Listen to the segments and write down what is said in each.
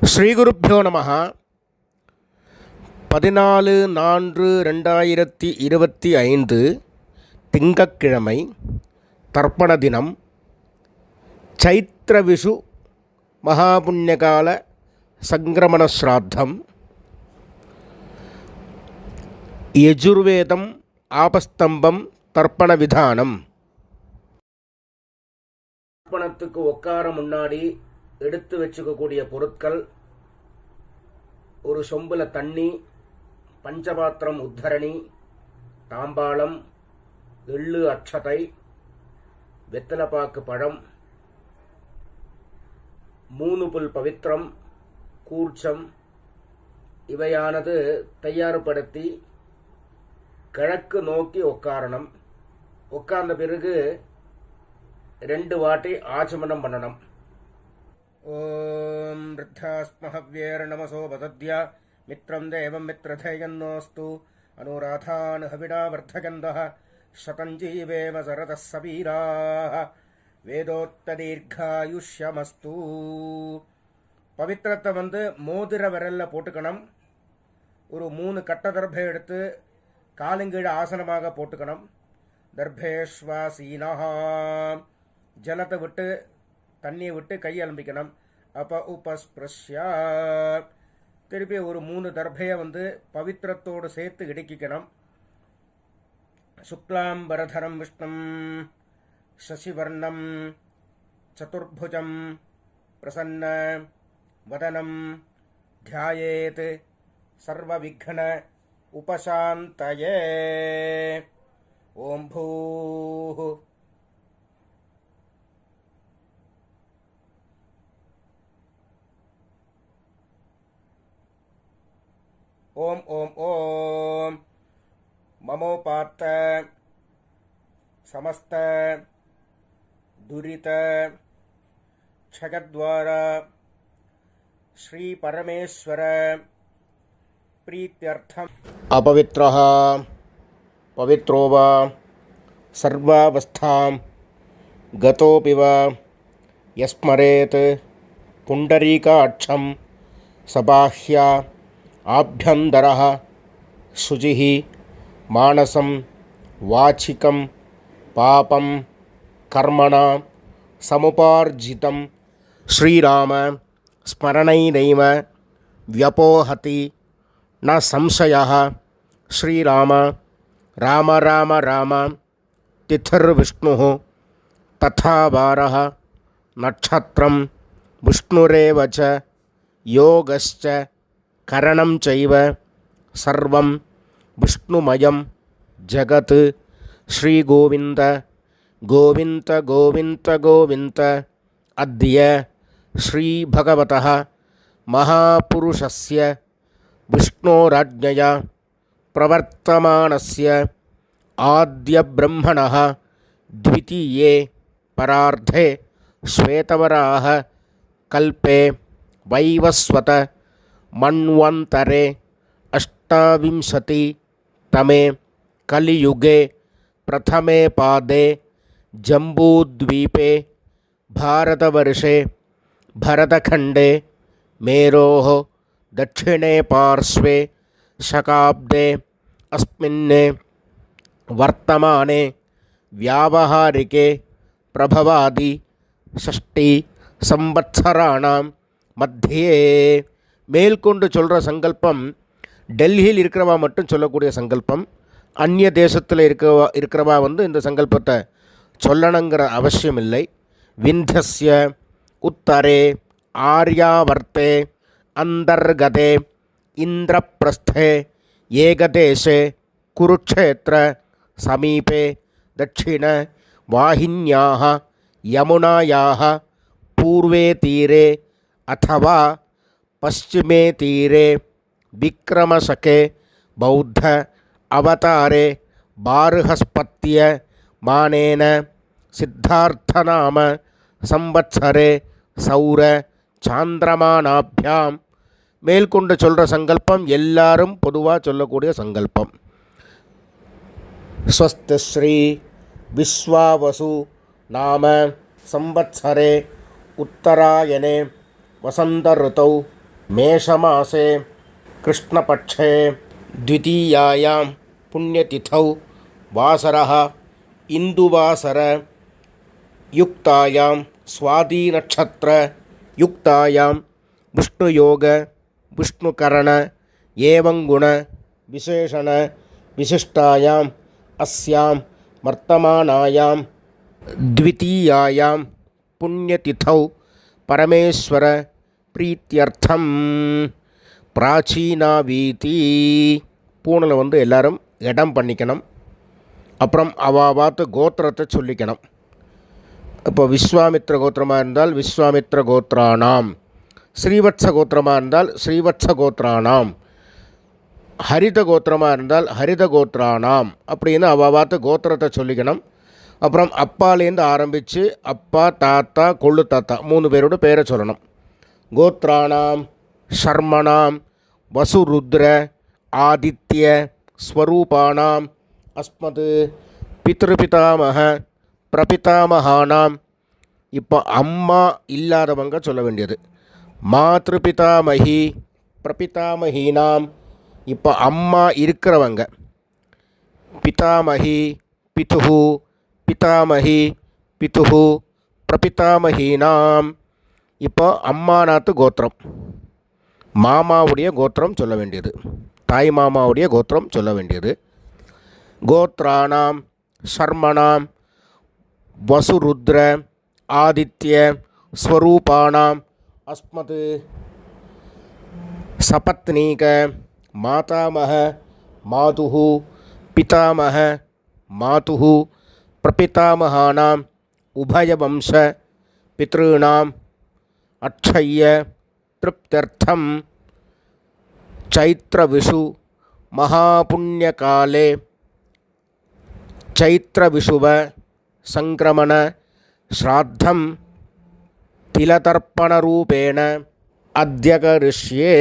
ஸ்ரீகுருப்போ நம. 14/4/2025 திங்கட்கிழமை, தர்ப்பண தினம், சைத்ரவிஷு மகாபுண்ணியகால சங்கிரமண ஸ்ராத்தம். யஜுர்வேதம் ஆபஸ்தம்பம் தர்ப்பண விதானம். தர்ப்பணத்துக்கு உட்கார முன்னாடி எடுத்து வச்சுக்கக்கூடிய பொருட்கள்: ஒரு சொம்புல தண்ணி, பஞ்சபாத்திரம் உத்தரணி, தாம்பாளம், எள்ளு அட்சதை, வெத்தலைப்பாக்கு பழம், 3 புல் பவித்திரம், கூர்ச்சம் இவையானது தயார்படுத்தி கிழக்கு நோக்கி உட்காரணும். உட்கார்ந்த பிறகு 2 வாட்டி ஆச்சமனம் பண்ணணும். ஓம் ருத்தாஸ்மஹவ்யேர் நமசோ வசத்யா மித்ரம் தேவம் மித்ரதேயன்னோஸ்து அனுராதான் ஹவிடா வர்த்தகந்தः சதஞ்சீவேம சரதः சபீராः வேதோத்ததீர்காயுஷ்யமஸ்து. பவித்திரத்தை மோதிர விரல்ல போட்டுக்கணும். ஒரு 3 கட்ட தர்பை எடுத்து காலுங்கீழ ஆசனமாக போட்டுக்கணும். தர்பேஷ்வாசீனா, ஜலத்தை விட்டு தண்ணியை விட்டு கை அலம்பிக்கணும். அப்ப உபஸ்பிருஷ்யா, திருப்பி ஒரு 3 தர்பையை பவித்திரத்தோடு சேர்த்து இடுக்கிக்கணும். சுக்லாம்பரதரம் விஷ்ணும் சசிவர்ணம் சதுர்புஜம் பிரசன்ன வதனம் தியாயேத் சர்வவிக்ன உபசாந்தயே. ஓம் பூः ஓம் ஓம் ஓம் மமோபாத்த சமஸ்த துரித க்ஷயத்வார ஸ்ரீ பரமேஸ்வர பிரீத்யர்த்தம். அபவித்ரः பவித்ரோ வா சர்வாவஸ்தாம் கதோபி வா யஸ்மரேத் புண்டரீகாட்சம் சபாஹ்யா ஆப்யந்தரः சுஜிः மானசம் வாச்சிகம் பாபம் கர்மணா சமுபார்ஜிதம் ஸ்ரீராம ஸ்மரணைரைவ வ்யபோஹதி ந சம்சயः. ஸ்ரீராம ராம ராம ராம திதிர்விஷ்ணுः ததா வாரः நட்சத்திரம் விஷ்ணுரேவ ச யோகஸ்ச கரணம் சைவ சர்வம் விஷ்ணுமயம் ஜகத். ஸ்ரீகோவிந்த கோவிந்த கோவிந்த கோவிந்த அத்ய ஸ்ரீபகவதः மகாபுருஷஸ்ய விஷ்ணோராஜ்ஞயா பிரவர்த்தமானஸ்ய ஆத்ய பிரம்மணः த்விதீயே பரார்த்தே ஸ்வேதவராஹ கல்பே வைவஸ்வத மன்வந்தரே அஷ்டாவிம்சதி தமே கலியுகே பிரதமே பாதே ஜம்பூத்வீபே பாரதவர்ஷே பரதகண்டே மேரோः दक्षिणे पार्श्वे शकाब्दे अस्मिन् वर्तमाने व्यावहारिके प्रभवादि 6 संवत्सराणाम् மத்தியே. மேல்கொண்டு சொல்கிற சங்கல்பம் டெல்லியில் இருக்கிறவா மட்டும் சொல்லக்கூடிய சங்கல்பம். அந்நிய தேசத்தில் இருக்கிறவா இந்த சங்கல்பத்தை சொல்லணுங்கிற அவசியம் இல்லை. விந்தஸ்ய உத்தரே ஆர்யாவர்த்தே அந்தர்கதே இந்திரப்பிரஸ்தே ஏகதேசே குருக்ஷேத்திர சமீபே தட்சிண வாஹின்யாः யமுனாயாः பூர்வே தீரே अथवा पश्चिमे तीरे विक्रमशके बौद्ध अवतारे बार्हस्पत्य मानेन सिद्धार्थनाम संवत्सरे सौर சாந்திரமானாபியாம். மேல்கொண்டு சொல்கிற சங்கல்பம் எல்லாரும் பொதுவாக சொல்லக்கூடிய சங்கல்பம். ஸ்வஸ்தி ஸ்ரீ விஸ்வாவசு நாம संवत्सरे उत्तरायणे वसंत ऋतौ मेषमासे कृष्णपक्षे द्वितीयायां पुण्यतिथौ वासरः इन्दुवासर युक्तायां स्वादिनक्षत्र युक्तायां विष्णुयोग विष्णुकरण एवं गुण विशेषण विशिष्टायाम् अस्यां वर्तमानायां द्वितीयायां पुण्यतिथौ परमेश्वर प्रीत्यर्थम प्राचीनावीति பூணில் வந்து எல்லாரும் இடம் பண்ணிக்கணும். அப்புறம் அவாவாத்து கோத்திரத்தை சொல்லிக்கணும். இப்போ விஸ்வாமித்ர கோத்திரமாக இருந்தால் விஸ்வாமித்ர கோத்ரானாம், ஸ்ரீவத்ச கோத்திரமாக இருந்தால் ஸ்ரீவத்ச கோத்ரானாம், ஹரித கோத்திரமாக இருந்தால் ஹரித கோத்ரானாம் அப்படின்னு அவாவாத்து கோத்திரத்தை சொல்லிக்கணும். அப்புறம் அப்பாலேருந்து ஆரம்பித்து அப்பா தாத்தா கொள்ளு தாத்தா 3 பேரோட பேரை சொல்லணும். கோத்ரானாம் ஷர்மணாம் வசுருத்ர ஆதித்ய ஸ்வரூபானாம் அஸ்மது பித்ருபிதாமக பிரபிதாமகானாம். இப்போ அம்மா இல்லாதவங்க சொல்ல வேண்டியது மாத்ருபிதாமகி பிரபிதாமகீனாம். இப்போ அம்மா இருக்கிறவங்க பிதாமகி பிதுஹு பிதாமகி பிதுஹு பிரபிதாமகீனாம். இப்போ அம்மாநாத்து கோத்திரம், மாமாவுடைய கோத்திரம் சொல்ல வேண்டியது, தாய் மாமாவுடைய கோத்திரம் சொல்ல வேண்டியது. கோத்ரானாம் ஷர்மணாம் வசுருத்ர ஆதித்ய ஸ்வரூபானாம் அஸ்மது சபத்னீக மாதாமக மாதுஹு பிதாமக மாதுஹு பிரபிதாமகானாம் உபயவம்ச பித்ருணாம் அக்ஷய்ய திருப்त्यर्थम चैत्रविषु महापुण्यकाले चैत्रविषुव संक्रमण श्राद्धम तिलतर्पणरूपेण अद्य करिष्ये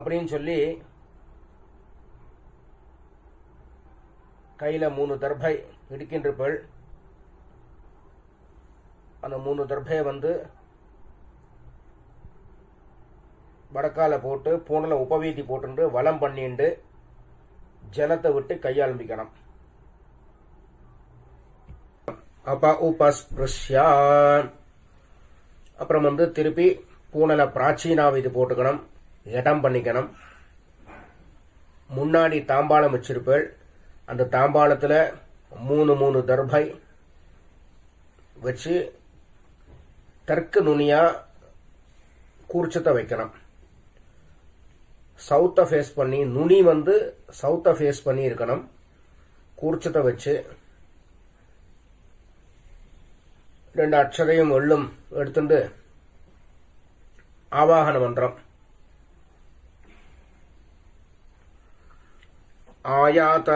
அப்படின்னு சொல்லி கையில் 3 தர்பை இடுக்கின்றிருப்பள். அந்த 3 தர்பையை வந்து வடக்கால போட்டு பூணில் உபவீதி போட்டு வலம் பண்ணிண்டு ஜலத்தை விட்டு கையாளம்பிக்கணும். அப்ப உபஸ்பிருஷ்யா அப்புறம் வந்து திருப்பி பூணில் பிராச்சீனாவீதி போட்டுக்கணும், இடம் பண்ணிக்கணும். முன்னாடி தாம்பாளம் வச்சிருப்பேள். அந்த தாம்பாளத்தில் 3 தர்பை வச்சு தெற்கு நுனியா கூர்ச்சத்தை வைக்கணும். சவுத்தை ஃபேஸ் பண்ணி, நுனி வந்து சவுத்தை ஃபேஸ் பண்ணி இருக்கணும். கூர்ச்சத்தை வச்சு 2 அக்ஷதையும் எள்ளும் எடுத்துட்டு ஆவாகன மந்திரம் ஆயாத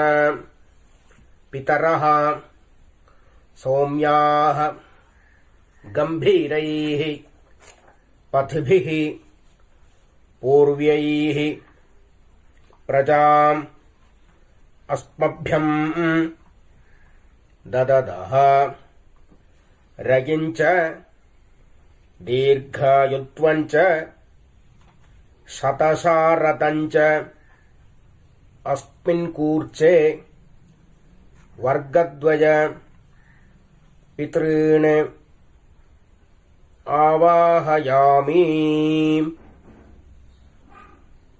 பிதரஹ சௌம்யாஹ கம்பீரைஹ பத்பிஹ பூர்வ்யைஹ பிரஜாம் அஸ்மभ्यं दददः रगिञ्च दीर्घायुत्वञ्च शतशारतञ्च अस्मिन् कूर्चे वर्गद्वय पितॄन् आवाहयामि.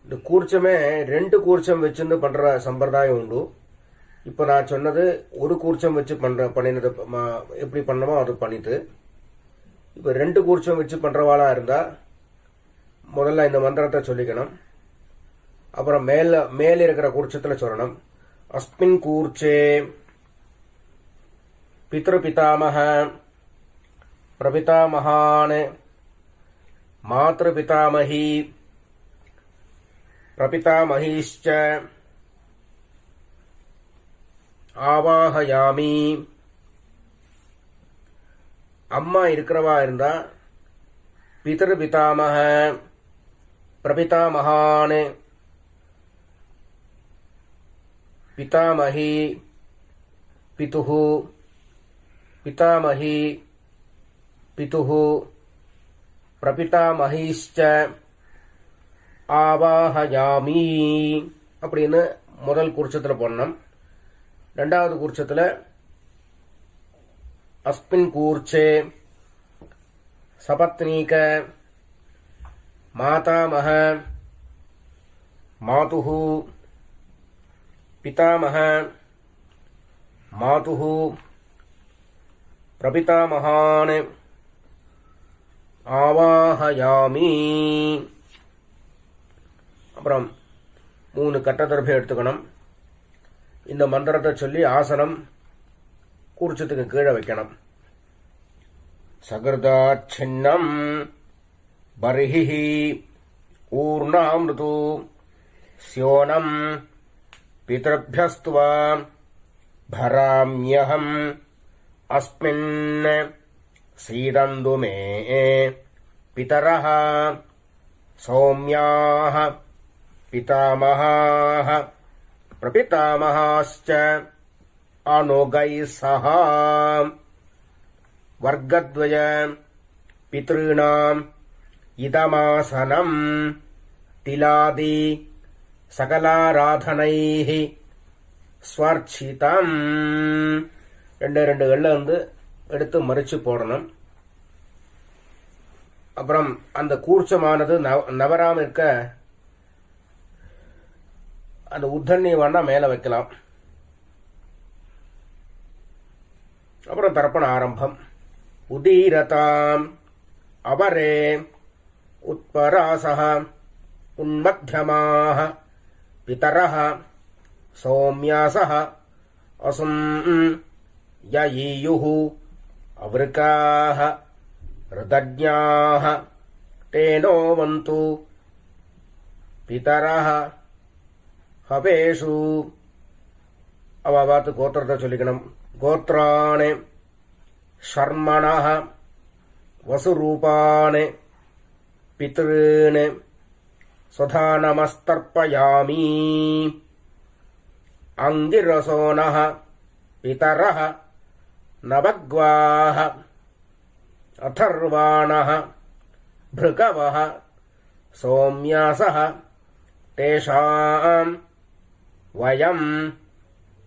இந்த கூர்ச்சமே 2 கூர்ச்சம் வச்சுன்னு பண்ற சம்பிரதாயம் உண்டு. இப்போ நான் சொன்னது ஒரு கூர்ச்சம் வச்சு பண்ணினது எப்படி பண்ணமோ அது பண்ணிட்டு, இப்போ 2 கூர்ச்சம் வச்சு பண்றவாளா இருந்தா முதல்ல இந்த மந்திரத்தை சொல்லிக்கணும். அப்புறம் மேல இருக்கிற கூர்ச்சத்துல சொல்லணும். அஸ்மின் கூர்ச்சே பித்ரு பிதாமக பிரபிதாமகான் மாத்ரு பிதாமகி பிரபிதாமகிஷ்ச ஆவாஹயாமி. அம்மா இருக்கிறவா இருந்தா பிதரு பிதாமக பிரபிதாமகான் பிதாமகி பிதுஹு பிதாமகி பிதுஹு பிரபிதாமகிஷ்ச ஆவாஹயாமி அப்படின்னு முதல் கூர்ச்சத்தில் போடணும். ரெண்டாவது கூர்ச்சத்தில் அஸ்மின் கூர்ச்சே சபத்னீக மாதாமஹ மாதுஹு பிதாமஹ மாதுஹு பிரபிதாமஹான் ஆவாஹயாமி. அப்புறம் 3 கட்டதர்பை எடுத்துக்கணும். இந்த மந்திரத்தை சொல்லி ஆசனம் கூர்ச்சத்துக்கு கீழே வைக்கணும். சகிருதாச்சின்னம் பர்ஹி ஊர்ணாமிருது ஸ்யோனம் பிதர்பியஸ்துவா பராம்யஹம் அஸ்மின் சீதந்து மே பிதரஹ சௌம்யாஹ பிதாமஹாஹ பிரபிதாமஹாஸ்ச அனுகைः சஹ வர்க்கத்வய பித்ருணாம் இதமாசனம் திலாதி சகலாராதனைः ஸ்வர்ச்சிதம். 2 வெள்ளை எடுத்து மறிச்சு போடணும். அப்புறம் அந்த கூர்ச்சமானது நவராம இருக்க அந்த உத்தண்ணி வேணா மேல வைக்கலாம். அப்புறம் தர்ப்பண ஆரம்பம். உதீரதாம் அவரே உத்பராசஹ உன்மத்யமாஹ பிதரஹ சௌம்யாசஹ அசும் யயீயுஹு அவ்ருகாஹ ருதஜ்ஞாஹ தேனோவந்து பிதரஹ ஹவேஷு. அவாத்து கோத்திரத்தை சொல்லிக்கணும். கோத்ராணே ஷர்மணஹ வசுரூபாணே பித்ருணே ஸ்வதா நமஸ்தர்ப்பயாமி. அங்கிரசோனஹ பிதரஹ நவக்வாஹ அதர்வாணஹ பிருகவஹ சௌம்யாசஹ தேஷாம் வயம்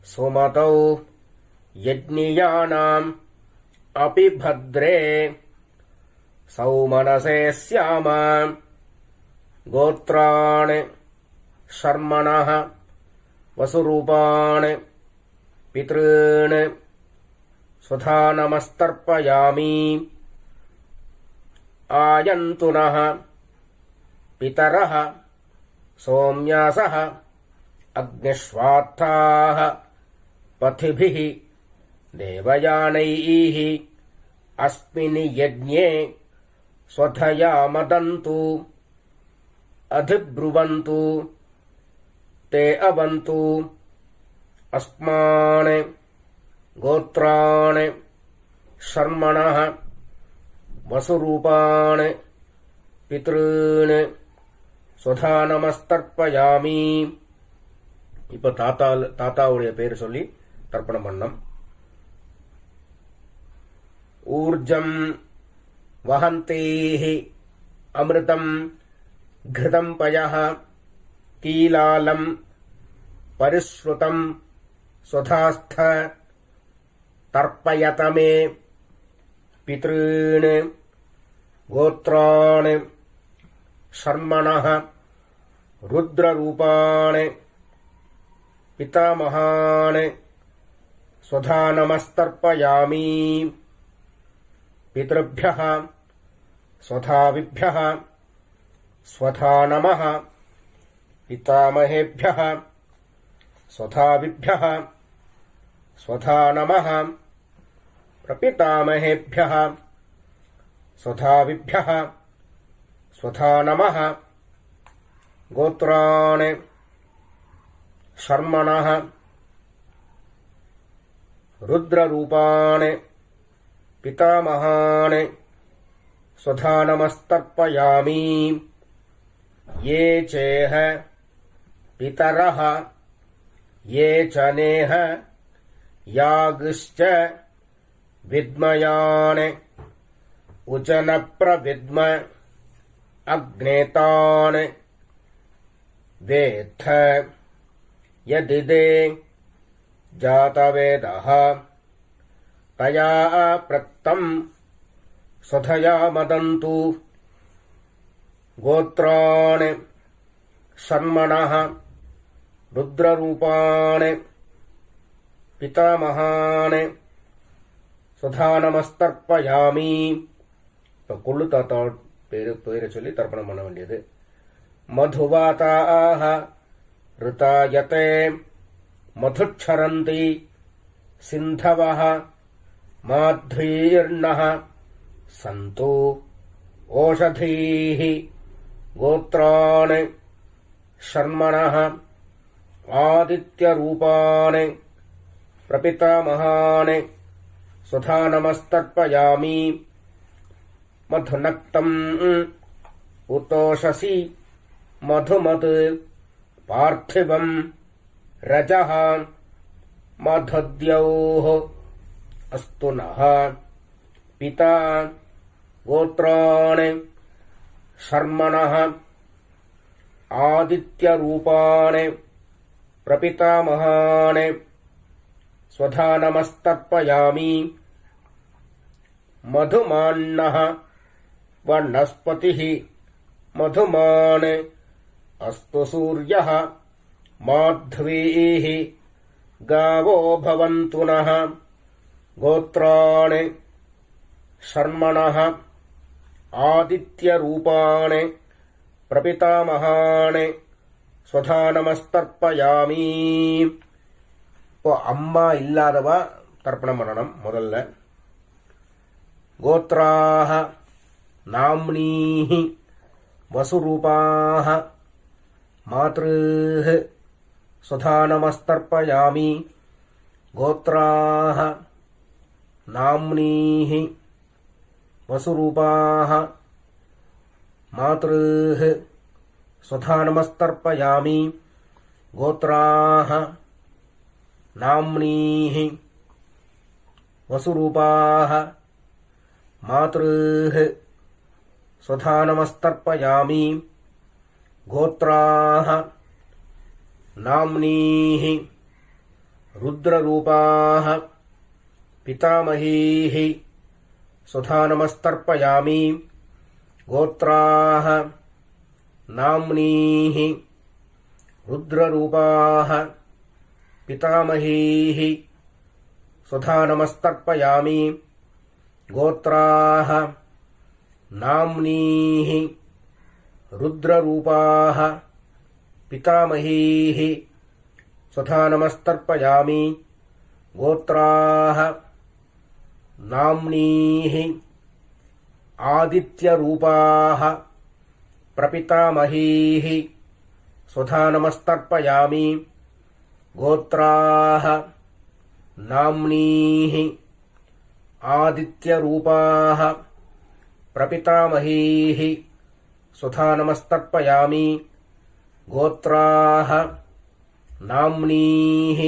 சுமதௌ யஜ்ஞியானாம் அபி பத்ரே சௌமனசே ஸ்யாம. கோத்ராணி ஷர்மணஹ வசுரூபாணி பித்ருணி ஸ்வதா நமஸ்தர்ப்பயாமி. ஆயந்துனஹ பிதரஹ சௌம்யாசஹ அக்னிஷ்வாத்தாஹ பதிபிஹ தேவயானைः அஸ்மின் யஜ்ஞே ஸ்வதயா மதந்து அதிப்ருவந்து தே அவந்து அஸ்மான் கோத்ராணி ஷர்மணஹ வசுரூபாணி பித்ருணி ஸ்வதா நமஸ்தர்ப்பயாமி. இப்ப தாத்தாவுடைய பேர் சொல்லி தர்ப்பணம் பண்ணம். ஊர்ஜம் வஹந்தேஹி அமிர்தம் घृतं पयः कीलालं परिश्रुतं स्वधास्थ तर्पयत मे पितॄन् गोत्रान् शर्मणः रुद्ररूपान् पितामहान् स्वधा नमस्तर्पयामि। पितृभ्यः स्वधाविभ्यः स्वधा नमः। पितामहेभ्यः स्वधाविभ्यः स्वधा नमः। प्रपितामहेभ्यः स्वधाविभ्यः स्वधा नमः। गोत्रान् शर्मणः रुद्ररूपान् पितामहान् स्वधा नमस्तर्पयामि। ये चेह पितरः ये च नेह यागश्च विद्मयान् उचन प्रविद्म अग्नेतान् वेत्थ यदिदे जातवेदः तया प्रत्तं स्वधया मदन्तु गोत्राणि षण्मणः रुद्ररूपाणि पितामहानि स्वधा नमस्तर्पयामि. இப்போ கொள்ளு தாத்தா பேரை சொல்லி தர்ப்பணம் பண்ண வேண்டியது. மதுவாதாக ரிதாயதே மதுச்சரந்தி சிந்தவः மாத்ரீர்ணः சந்தோ ஓஷதீः கோத்ராணி ஷண்மணः ஆதித்யரூபாணி பிரபிதாமகானி स्वधा नमस्तर्पयामि. मधुनक्तम् उतोषसि मधुमत् पार्थिवम् रजः मधुद्यौः अस्तु नः पिता गोत्राणि शर्मणः आदित्यरूपाणि प्रपितामहानि स्वधा नमस्तर्पयामि. मधुमान्नः वनस्पतिः मधुमान् अस्तु सूर्यः माध्वीः गावो भवन्तु नः गोत्राणि शर्मणः आदित्यरूपाणि प्रपितामहानि स्वधा नमस्तर्पयामि. இப்போ அம்மா இல்லாதவா தர்ப்பணம் பண்ணணும். முதல்ல கோத்ராஹ நாம்னீஹி வசுரூபாஹ மாத்ருஹ स्वधा नमस्तर्पयामि. गोत्राः नाम्नीः वसुरूपाः मातृः स्वधा नमस्तर्पयामि. गोत्राः नाम्नीः वसुरूपाः मातृः स्वधा नमस्तर्पयामि. गोत्राः नाम्नीः रुद्ररूपाः पितामहीः स्वधा नमस्तर्पयामि. गोत्राः नाम्नीः रुद्ररूपाः पितामहीः स्वधा नमस्तर्पयामि. गोत्राः नाम्नीः रुद्ररूपाः पितामहीः स्वधा नमस्तर्पयामि. गोत्राः नाम्नीः आदित्यरूपाः प्रपितामहीः स्वधा नमस्तर्पयामि. गोत्राः नाम्नीः आदित्यरूपाः प्रपितामहीः स्वधा नमस्तर्पयामि. गोत्राः नाम्नीः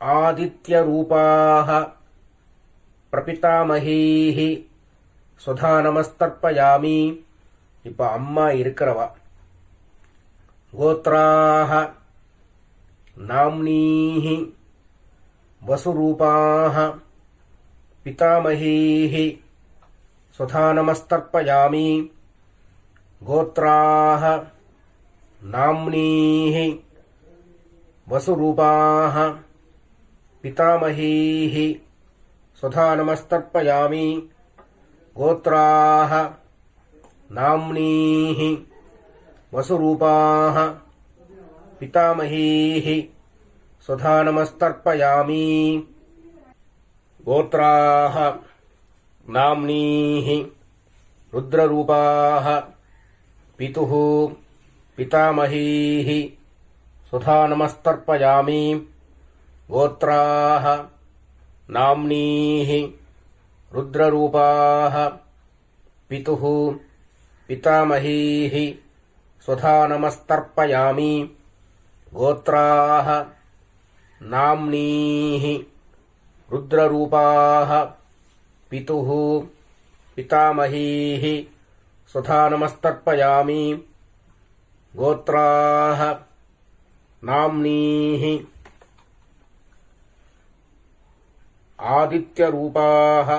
आदित्यरूपाः प्रपितामहीः स्वधा नमस्तर्पयामि. இப்ப அம்மா இருக்கிறவா गोत्राः नाम्नीः वसुरूपाः पितामहीः स्वधा नमस्तर्पयामि. गोत्राः नाम्नीः वसुरूपाः पितामहीः स्वधा नमस्तर्पयामि. गोत्राः नाम्नीः वसुरूपाः पितामहीः स्वधा नमस्तर्पयामि. गोत्राः नाम्नीः रुद्ररूपाः पितुः पितामहीः स्वधा नमस्तर्पयामि. गोत्राः नाम्नीः रुद्ररूपाः पितुः पितामहीः स्वधा नमस्तर्पयामि. गोत्राः नाम्नीः रुद्ररूपाः पितुः पितामहीः स्वधा नमस्तर्पयामि. गोत्राः नाम्नीः आदित्यरूपाः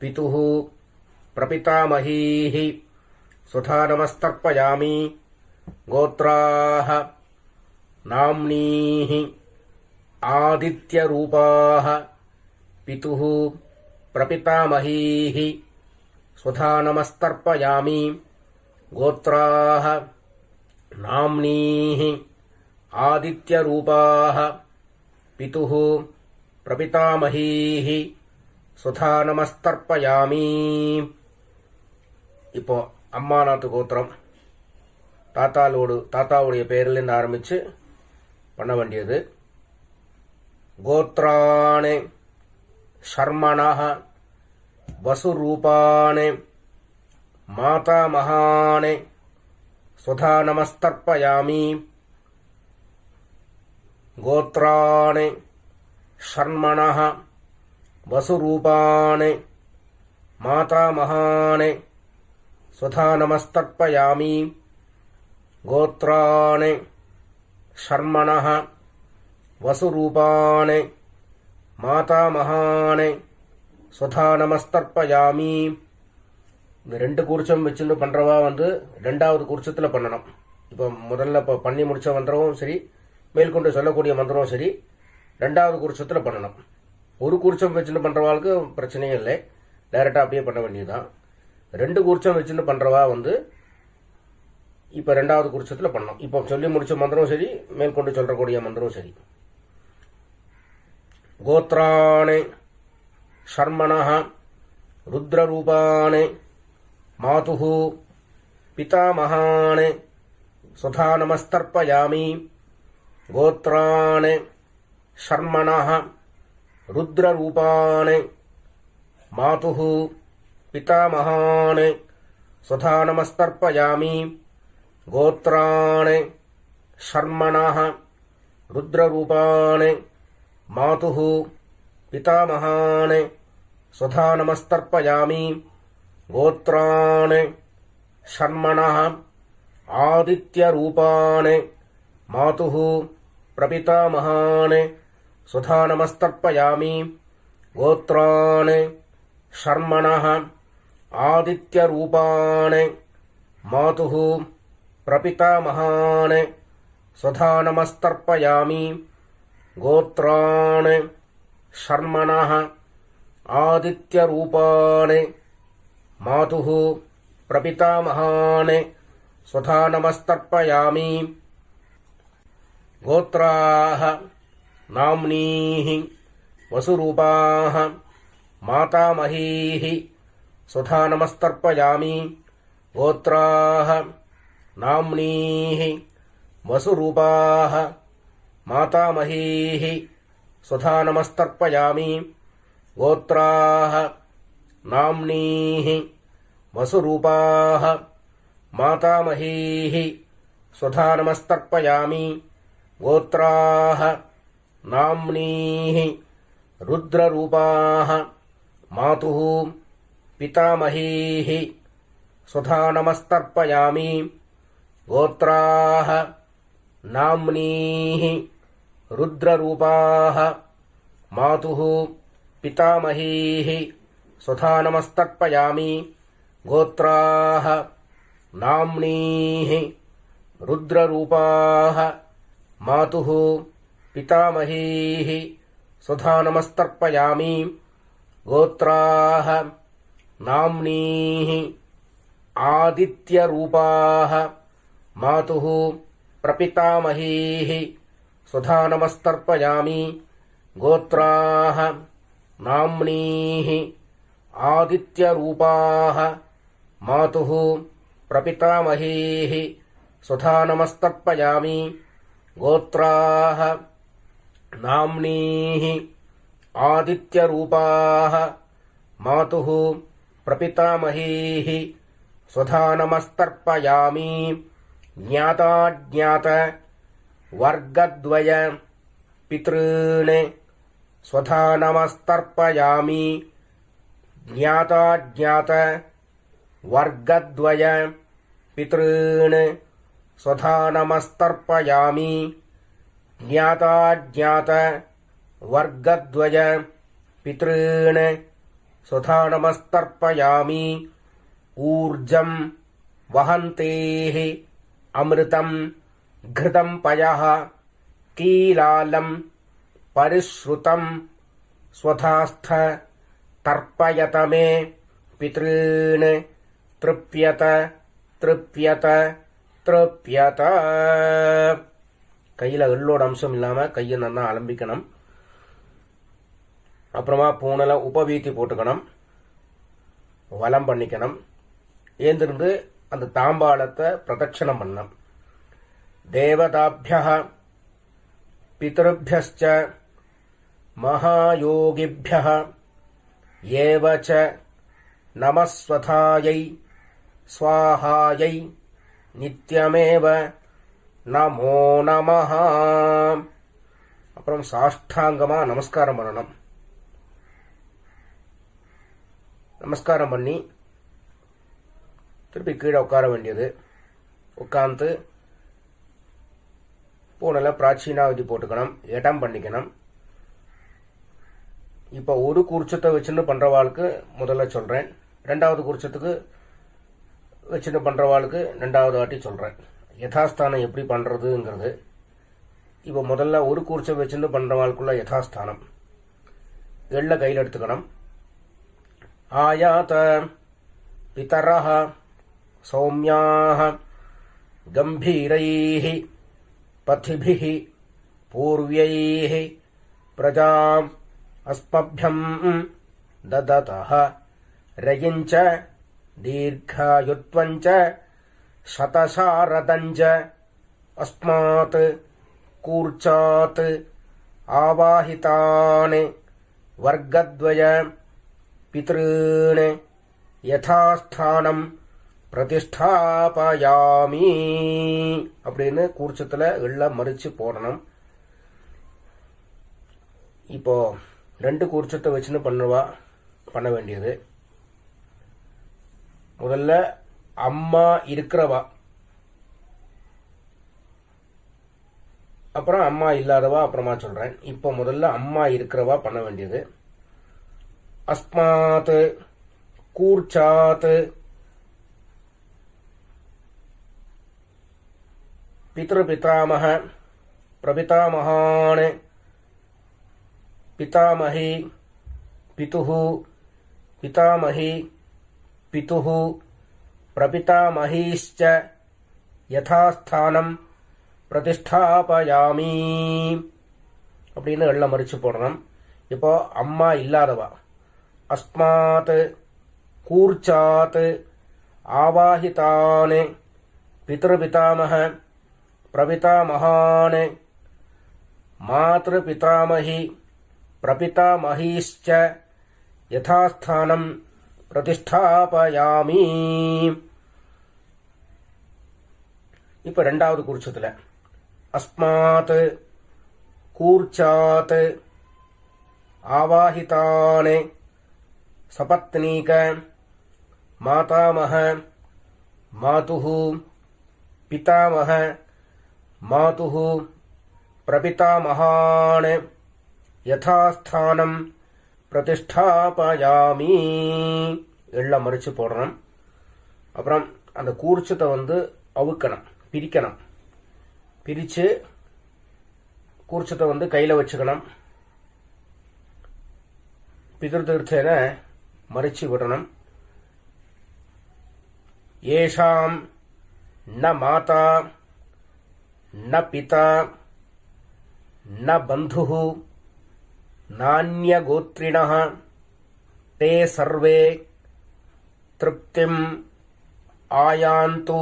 पितुः प्रपितामहीः स्वधा नमस्तर्पयामि गोत्राः नाम्नीः आदित्यरूपाः पितुः प्रपितामहीः स्वधा नमस्तर्पयामि गोत्राः नाम्नीः आदित्यरूपाः पितुः பிரபிதாமஹீஹி சுதா நமஸ்தர்ப்பயாமி. இப்போ அம்மாநாத்து கோத்திரம் தாத்தாவுடைய பெயரிலிருந்து ஆரம்பிச்சு பண்ண வேண்டியது. கோத்ராணே ஷர்மணஹ வசுரூபாணே மாதாமஹானே சுதா நமஸ்தர்ப்பயாமி. கோத்ராணே ஷர்மணஹ வசுரூபாணே மாதாமஹானே சுதா நமஸ்தர்ப்பயாமி. கோத்ராணே ஷர்மணஹ வசுரூபாணே மாதாமஹானே சுதா நமஸ்தர்ப்பயாமி. இந்த ரெண்டு கூர்ச்சம் வச்சுட்டு பண்றவா ரெண்டாவது கூர்ச்சத்துல பண்ணணும். இப்போ முதல்ல பண்ணி முடிச்ச மந்திரமும் சரி, மேற்கொண்டு சொல்லக்கூடிய மந்திரமும் சரி, ரெண்டாவது கூர்ச்சத்துல பண்ணணும். ஒரு கூர்ச்சம் வச்சுட்டு பண்றவாளுக்கு பிரச்சனையே இல்லை, டைரக்டா அப்படியே பண்ண வேண்டியதுதான். ரெண்டு கூர்ச்சம் வச்சுட்டு பண்றவா இப்ப ரெண்டாவது கூர்ச்சத்துல பண்ணணும். இப்போ சொல்லி முடிச்ச மந்திரம் சரி, மேற்கொண்டு சொல்லக்கூடிய மந்திரம் சரி. கோத்ராணே ஷர்மணஹ ருத்ரரூபாணே மாதுஹு பிதாமஹானே சுதா நமஸ்தர்ப்பயாமி. கோத்ராணே ஷர்மணஹ ருத்ரரூபாணே மாதுஹு பிதாமஹானே சுதா நமஸ்தர்ப்பயாமி. கோத்ராணே ஷர்மணஹ ருத்ரரூபாணே மாதுஹு பிதாமஹானே சுதா நமஸ்தர்ப்பயாமி. கோத்ராணே ஷர்மணஹ ஆதித்யரூபாணே மாதுஹு பிரபிதாமஹானே சுதா நமஸ்தர்ப்பயாமி. கோத்ராணே ஷர்மணஹ ஆதித்யரூபாணே மாதுஹு பிரபிதாமஹானே சுதா நமஸ்தர்ப்பயாமி. கோத்ராணே ஷர்மணஹ ஆதித்யரூபாணே மாதுஹு பிரபிதாமஹானே சுதா நமஸ்தர்ப்பயாமி. கோத்ராः நாம்னீः வசுரூபாः மாதாமஹீः சுதா நமஸ்தர்ப்பயாமி. கோத்ராः நாம்னீः வசுரூபாः மாதாமஹீः சுதா நமஸ்தர்ப்பயாமி. கோத்ராः நாம்னீः வசுரூபாः மாதாமஹீः சுதா நமஸ்தர்ப்பயாமி. கோத்ராः நாம்னீः ருத்ரரூபாः மாதுஹு பிதாமஹீः சுதா நமஸ்தர்ப்பயாமி. கோத்ராः நாம்னீः ருத்ரரூபாः மாதுஹு பிதாமஹீः சுதா நமஸ்தர்ப்பயாமி. கோத்ராः நாம்னீः ருத்ரரூபாः மாதுஹு பிதாமஹீः சுதா நமஸ்தர்ப்பயாமி. கோத்ராः நாம்னீः ஆதித்யரூபாः மாதுஹு பிரபிதாமஹீः சுதா நமஸ்தர்ப்பயாமி. கோத்ராः நாம்னீः ஆதித்யரூபாः மாதுஹு பிரபிதாமஹீः சுதா நமஸ்தர்ப்பயாமி. கோத்ராः நாம்னீः ஆதித்யரூபாः மாதுஹு பிரபிதாமஹீः சுதா நமஸ்தர்ப்பயாமி. ஞாதாஜ்ஞாத வர்கத்வய பித்ருணே ஸ்வதா நமஸ்தர்ப்பயாமி. ஞாதாஜ்ஞாத வர்கத்வய பித்ருணே स्वधानमस्तर्पयामि ज्ञाताज्ञात वर्गद्वय पितॄन् स्वधानमस्तर्पयामि ऊर्जं वहन्तेः अमृतं घृतं पयः कीलालं परिश्रुतं स्वधास्थ तर्पयत मे पितॄन् तृप्यत तृप्यत तृप्यत கையில் எள்ளோட அம்சம் இல்லாமல் கையை நல்லா அலம்பிக்கணும். அப்புறமா பூனல உபவீத்தி போட்டுக்கணும், வலம் பண்ணிக்கணும். ஏந்திருந்து அந்த தாம்பாளத்தை பிரதட்சணம் பண்ணணும். தேவதாபியः பிதృभ्यश्च மகாயோகிभ्यः ஏவ ச நமஸ்வதாயை ஸ்வாஹாயை நித்யமேவ நமோ நமஹ. அப்புறம் சாஷ்டாங்கமா நமஸ்காரம் பண்ணணும். நமஸ்காரம் பண்ணி திருப்பி கீழே உட்கார வேண்டியது. உட்காந்து பூனல பிராச்சீனாவதி போட்டுக்கணும், இடம் பண்ணிக்கணும். இப்போ ஒரு கூர்ச்சத்தை வச்சுன்னு பண்றவாளுக்கு முதல்ல சொல்றேன், ரெண்டாவது கூர்ச்சத்துக்கு வச்சுன்னு பண்றவாளுக்கு ரெண்டாவது வாட்டி சொல்றேன். யதாஸ்தானம் எப்படி பண்றதுங்கிறது. இப்போ முதல்ல ஒரு கூர்ச்சம் வச்சுன்னு பண்றவாளுக்குள்ள யதாஸ்தானம். எள்ள கையில் எடுத்துக்கணும். ஆயாத பிதரஹ சௌமியாஹ கம்பீரைஹ பதிபிஹ பூர்வ்யைஹ பிரஜாம் அஸ்மப்யம் தததஹ ரயிஞ்ச தீர்காயுத்வஞ்ச சதசாரதஞ்ச அஸ்மாத் கூர்ச்சாத் ஆவாஹிதான் வர்க்கத்வய பித்ருன் யதாஸ்தானம் பிரதிஷ்டாபயாமி அப்படின்னு கூர்ச்சத்தில் எள்ள மறிச்சு போடணும். இப்போ ரெண்டு கூர்ச்சத்தை வச்சுன்னு பண்ண வேண்டியது. முதல்ல அம்மா இருக்கிறவா, அப்புறம் அம்மா இல்லாதவா அப்புறமா சொல்றேன். இப்போ முதல்ல அம்மா இருக்கிறவா பண்ண வேண்டியது. அஸ்மாத் கூர்ச்சாத் பித்ருபிதாமஹ பிரபிதாமகான் பிதாமஹி பிதுஹு பிதாமஹி பிதுஹு பிரபிதாமஹீश्च யதாஸ்தானம் பிரதிஷ்டாபயாமி அப்படின்னு எள்ள மறிச்சு போடணும். இப்போ அம்மா இல்லாதவா அஸ்மாத் கூர்ச்சாத் ஆவாஹிதான் பித்ருபிதாமஹ பிரபிதாமகான் மாத்ருபிதாமஹி பிரபிதாமஹீश्च யதாஸ்தானம் பிரதிஷ்டாபயாமி. இப்ப ரெண்டாவது கூர்ச்சத்துல அஸ்மாத் கூர்ச்சாத் ஆவாஹிதான் சபத்னீக மாதாமஹ மாதுஹு பிதாமஹ மாதுஹு பிரபிதாமகான் யதாஸ்தானம் பிரதிஷ்டாபயாமி எள்ள மறிச்சு போடணும். அப்புறம் அந்த கூர்ச்சத்தை அவுக்கணும், பிரிக்கணும். பிரிச்சு கூர்ச்சத்தை கையில வச்சுக்கணும். பிதிருத்தீர்த்தேன மறிச்சு விடணும். ஏஷாம் ந மாதா ந பிதா ந பந்துஹு நான்யகோத்ரிணः ते सर्वे तृप्तिम् आयान्तु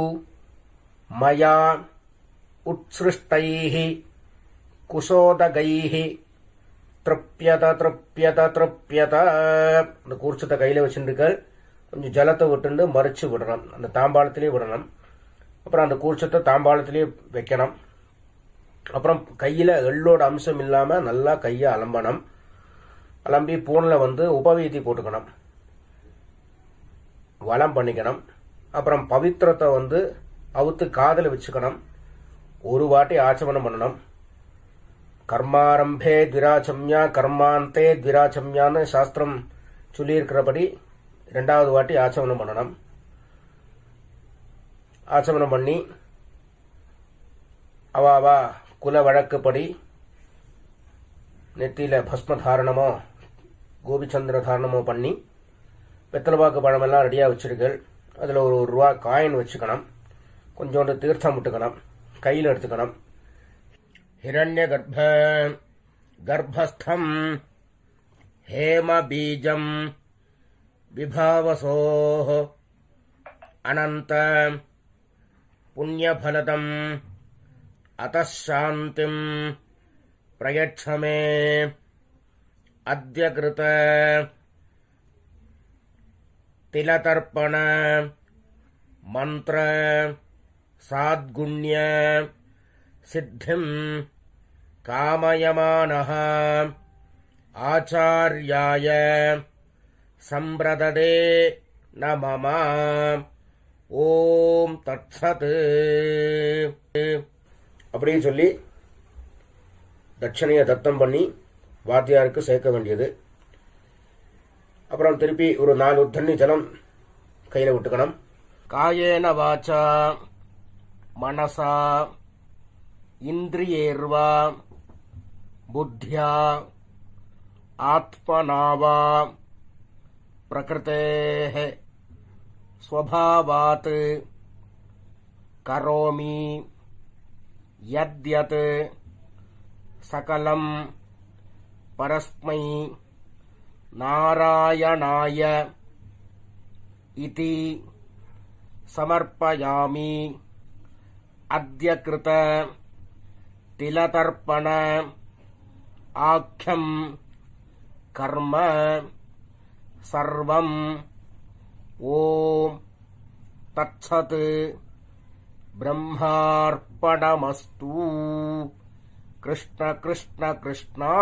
मया उत्सृष्टैः कुशोदगैः तृप्यत तृप्यत तृप्यत. அந்த கூர்ச்சத்தை கையில வச்சுட்டு கொஞ்சம் ஜலத்தை விட்டு மறிச்சு விடணும். அந்த தாம்பாளத்திலேயே விடணும். அப்புறம் அந்த கூர்ச்சத்தை தாம்பாளத்திலேயே வைக்கணும். அப்புறம் கையில எள்ளோட அம்சம் இல்லாம நல்லா கையை அலம்பணும். அலம்பி பூன்ல உபவீதி போட்டுக்கணும், வலம் பண்ணிக்கணும். அப்புறம் பவித்திரத்தை அவுத்து காதல வச்சுக்கணும். ஒரு வாட்டி ஆச்சமனம் பண்ணணும். கர்மாரம்பே த்விராச்சம்யா கர்மாந்தே த்விராச்சம்யான்னு சாஸ்திரம் சொல்லியிருக்கிறபடி 2வது வாட்டி ஆச்சமனம் பண்ணணும். ஆச்சமனம் பண்ணி அவாவா குல வழக்குப்படி நெத்தியில பஸ்ம தாரணமோ கோபிச்சந்திர தாரணமோ பண்ணி வெத்தலைப்பாக்கு பழமெல்லாம் ரெடியாக வச்சிருக்கேள். அதில் ஒரு ரூபா காயின் வச்சுக்கணும். கொஞ்சோண்டு தீர்த்தம் விட்டுக்கணும். கையில் எடுத்துக்கணும். ஹிரண்ய கர்ப்பஸ்தம் ஹேம பீஜம் விபாவசோ அனந்த புண்ணியபலதம் அதாந்திம் பிரயட்சமே அத்ய கிருத திலதர்ப்பண மந்திர சாத்குண்ய சித்திம் காமயமானஹ ஆச்சார்யாய சம்பிரததே நமம. ஓம் தத்சத். அப்படின்னு சொல்லி தட்சணையை தத்தம் பண்ணி வாத்தியாருக்கு சேர்க்க வேண்டியது. அப்புறம் திருப்பி ஒரு 4 தண்ணி ஜலம் கையில் விட்டுக்கணும். காயேன வாச்சா மனசா இந்திரியேர்வா புத்தியா ஆத்மனாவா பிரகிருதேஹ ஸ்வபாவாத் கரோமி யத்யத் சகலம் பரஸ்மை நாராயணாய இதி சமர்ப்பயாமி. அத்ய கிருத திலதர்ப்பண ஆக்யம் கர்ம சர்வம். ஓம் தத்சத். பிரம்மார்ப்பணமஸ்து. கிருஷ்ண கிருஷ்ண கிருஷ்ணா.